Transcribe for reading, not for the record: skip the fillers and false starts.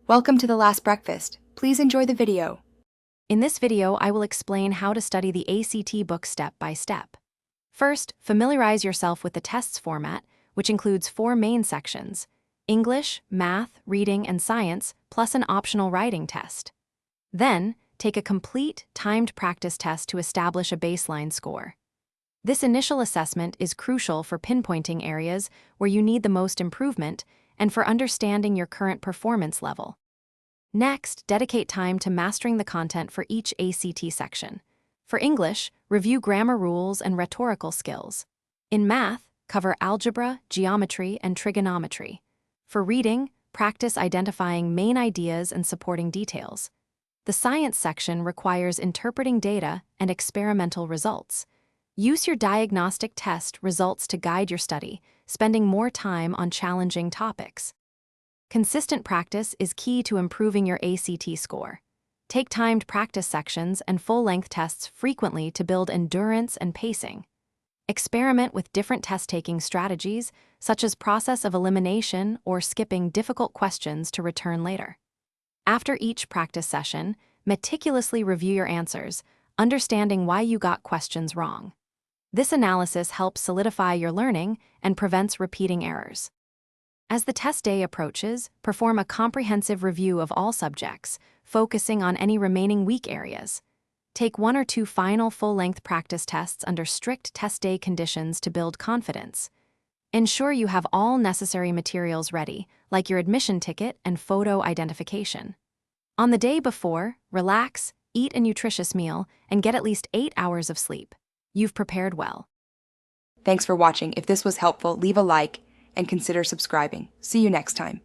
Welcome to The Last Breakfast. Please enjoy the video. In this video, I will explain how to study the ACT book step by step. First, familiarize yourself with the test's format, which includes 4 main sections: English, math, reading, and science, plus an optional writing test. Then, take a complete, timed practice test to establish a baseline score. This initial assessment is crucial for pinpointing areas where you need the most improvement and for understanding your current performance level. Next, dedicate time to mastering the content for each ACT section. For English, review grammar rules and rhetorical skills. In math, cover algebra, geometry, and trigonometry. For reading, practice identifying main ideas and supporting details. The science section requires interpreting data and experimental results. Use your diagnostic test results to guide your study, spending more time on challenging topics. Consistent practice is key to improving your ACT score. Take timed practice sections and full-length tests frequently to build endurance and pacing. Experiment with different test-taking strategies, such as process of elimination or skipping difficult questions to return later. After each practice session, meticulously review your answers, understanding why you got questions wrong. This analysis helps solidify your learning and prevents repeating errors. As the test day approaches, perform a comprehensive review of all subjects, focusing on any remaining weak areas. Take 1 or 2 final full-length practice tests under strict test day conditions to build confidence. Ensure you have all necessary materials ready, like your admission ticket and photo identification. On the day before, relax, eat a nutritious meal, and get at least 8 hours of sleep. You've prepared well. Thanks for watching. If this was helpful, leave a like and consider subscribing. See you next time.